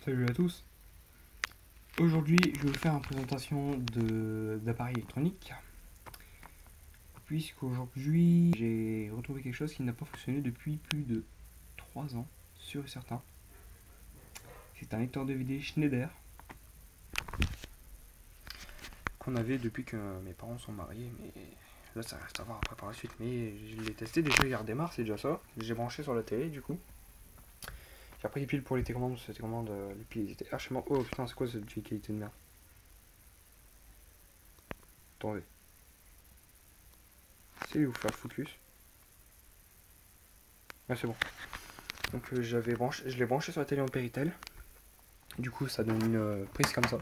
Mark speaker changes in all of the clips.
Speaker 1: Salut à tous. Aujourd'hui, je vais vous faire une présentation d'appareils électroniques. Puisqu'aujourd'hui, j'ai retrouvé quelque chose qui n'a pas fonctionné depuis plus de 3 ans, sûr et certain. C'est un lecteur DVD Schneider qu'on avait depuis que mes parents sont mariés, mais là ça reste à voir après par la suite. Mais je l'ai testé déjà, il redémarre, c'est déjà ça. J'ai branché sur la télé du coup. J'ai pris les piles pour les télécommandes, ces télécommandes, les piles étaient archement. Oh putain, c'est quoi cette vieille qualité de merde? Attendez. C'est où faire le focus? Ah, c'est bon. Donc je l'ai branché sur la télé en Péritel. Du coup ça donne une prise comme ça.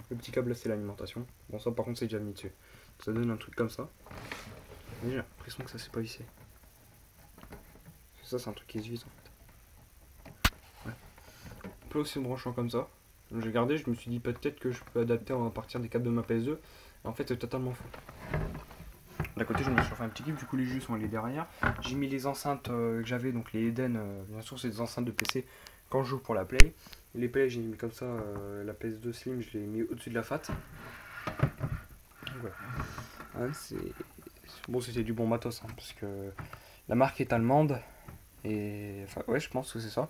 Speaker 1: Le petit câble là c'est l'alimentation. Bon ça par contre c'est déjà mis dessus. Ça donne un truc comme ça. Mais j'ai l'impression que ça s'est pas vissé. Ça c'est un truc qui se visse en fait. Ouais. On peut aussi le brancher comme ça. Donc j'ai regardé, je me suis dit peut-être que je peux adapter à partir des câbles de ma PS2. Et en fait c'est totalement faux. D'à côté je me suis fait un petit clip, du coup les jeux sont allés derrière. J'ai mis les enceintes que j'avais, donc les Eden, bien sûr c'est des enceintes de PC quand je joue pour la Play. Les Play j'ai mis comme ça, la PS2 Slim je l'ai mis au-dessus de la FAT. Voilà. Hein, bon, c'était du bon matos, hein, parce que la marque est allemande. Et enfin ouais je pense que c'est ça.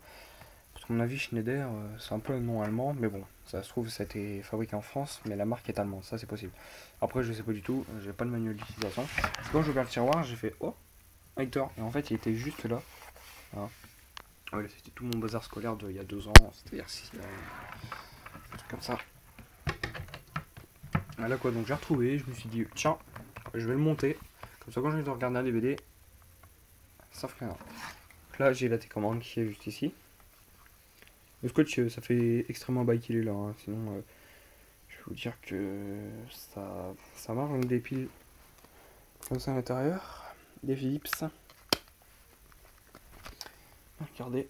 Speaker 1: Parce qu'à mon avis Schneider c'est un peu un nom allemand, mais bon, ça se trouve ça a été fabriqué en France, mais la marque est allemande, ça c'est possible. Après je sais pas du tout, j'ai pas de manuel d'utilisation. Parce que quand j'ai ouvert le tiroir, j'ai fait oh, Hector, et en fait il était juste là. Voilà. Ouais, là, c'était tout mon bazar scolaire d'il y a 2 ans, c'est-à-dire 6 comme ça. Voilà quoi, donc j'ai retrouvé, je me suis dit tiens, je vais le monter, comme ça quand je vais regarder un DVD, ça ferait rien. Là j'ai la télécommande qui est juste ici. Le scotch ça fait extrêmement bail qu'il est là, hein. Sinon je vais vous dire que ça marche. Donc des piles comme ça à l'intérieur, des Philips. Regardez,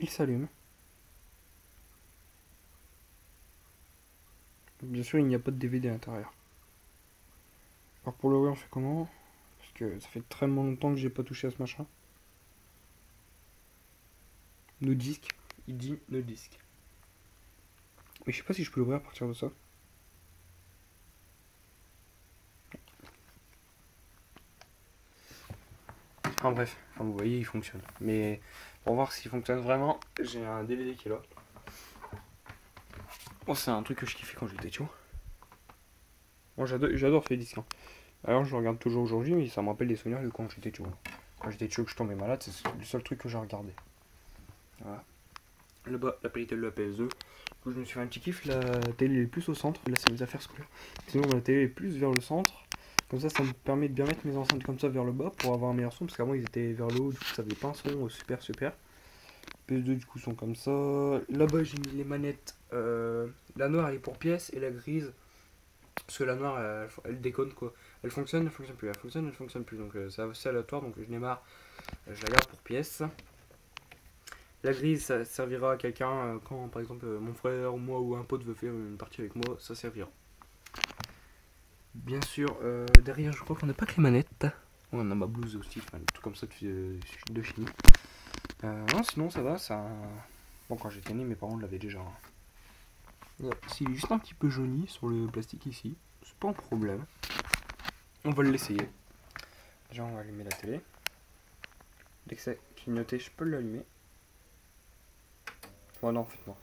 Speaker 1: il s'allume. Bien sûr il n'y a pas de DVD à l'intérieur. Alors pour l'ouvrir on fait comment? Parce que ça fait très longtemps que j'ai pas touché à ce machin. No disque, il dit no disque. Mais je sais pas si je peux l'ouvrir à partir de ça. Enfin bref, comme vous voyez il fonctionne. Mais pour voir s'il fonctionne vraiment, j'ai un DVD qui est là. Bon c'est un truc que je kiffais quand j'étais chaud. Moi j'adore ces disques, hein. Alors je le regarde toujours aujourd'hui, mais ça me rappelle des souvenirs de quand j'étais chaud. Quand j'étais chaud que je tombais malade, c'est le seul truc que j'ai regardé. Voilà. Là-bas, la qualité de la PS2. Du coup, je me suis fait un petit kiff, la télé est plus au centre. Là, c'est mes affaires scolaires. Sinon, la télé est plus vers le centre. Comme ça me permet de bien mettre mes enceintes comme ça vers le bas pour avoir un meilleur son. Parce qu'avant, ils étaient vers le haut, du coup, ça faisait pas un son super super. PS2, du coup, sont comme ça. Là-bas, j'ai mis les manettes. La noire, elle est pour pièces et la grise. Parce que la noire, elle déconne quoi. Elle fonctionne plus. Elle fonctionne, elle fonctionne plus. Donc, c'est assez aléatoire. Donc, je démarre, je la garde pour pièces. La grise, ça servira à quelqu'un quand, par exemple, mon frère ou moi ou un pote veut faire une partie avec moi, ça servira. Bien sûr, derrière, je crois qu'on n'a pas que les manettes. On a ma blouse aussi, enfin, tout comme ça de chimie. Non, sinon ça va, ça. Bon, quand j'étais né, mes parents l'avaient déjà. S'il est juste un petit peu jauni sur le plastique ici, c'est pas un problème. On va l'essayer. Déjà, on va allumer la télé. Dès que c'est clignoté, je peux l'allumer. Ouais, non, en fait, non.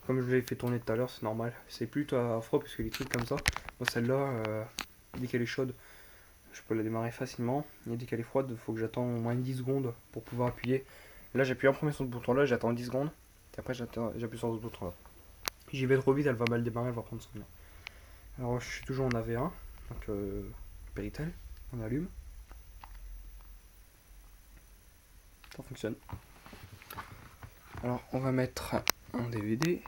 Speaker 1: Comme je l'ai fait tourner tout à l'heure, c'est normal. C'est plutôt à froid parce que les trucs comme ça, moi celle-là, dès qu'elle est chaude, je peux la démarrer facilement. Et dès qu'elle est froide, il faut que j'attende au moins 10 secondes pour pouvoir appuyer. Là, j'appuie en premier sur ce bouton-là, j'attends 10 secondes. Et après, j'appuie sur ce bouton-là. J'y vais trop vite, elle va mal démarrer, elle va prendre son temps. Alors, je suis toujours en AV1, donc Péritel, on allume. Ça fonctionne. Alors, on va mettre un DVD.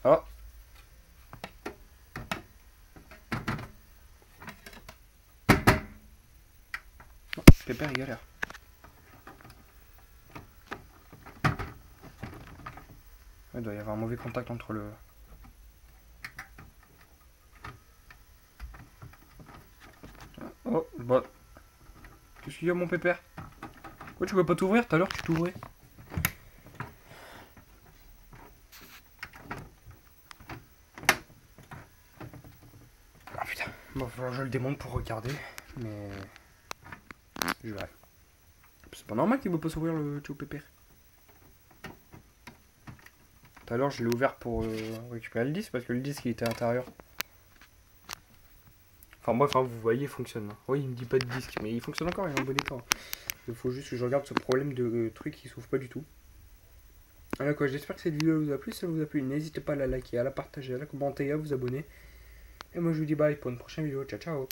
Speaker 1: Ah! Pépère, il galère. Il doit y avoir un mauvais contact entre le Oh, bah. Qu'est-ce qu'il y a, mon pépère? Pourquoi tu peux pas t'ouvrir? Tout à l'heure, tu t'ouvrais. Ah putain. Bon, va falloir que je le démonte pour regarder. Mais. Je verrai. C'est pas normal qu'il ne veut pas s'ouvrir le Théo Pépère. Tout à l'heure, je l'ai ouvert pour récupérer le disque parce que le disque il était à l'intérieur. Enfin bref, hein, vous voyez, il fonctionne. Oui, il me dit pas de disque, mais il fonctionne encore, il est en bon état. Il faut juste que je regarde ce problème de truc qui s'ouvre pas du tout. Alors quoi, j'espère que cette vidéo vous a plu. Si ça vous a plu, n'hésitez pas à la liker, à la partager, à la commenter, à vous abonner. Et moi je vous dis bye pour une prochaine vidéo. Ciao ciao.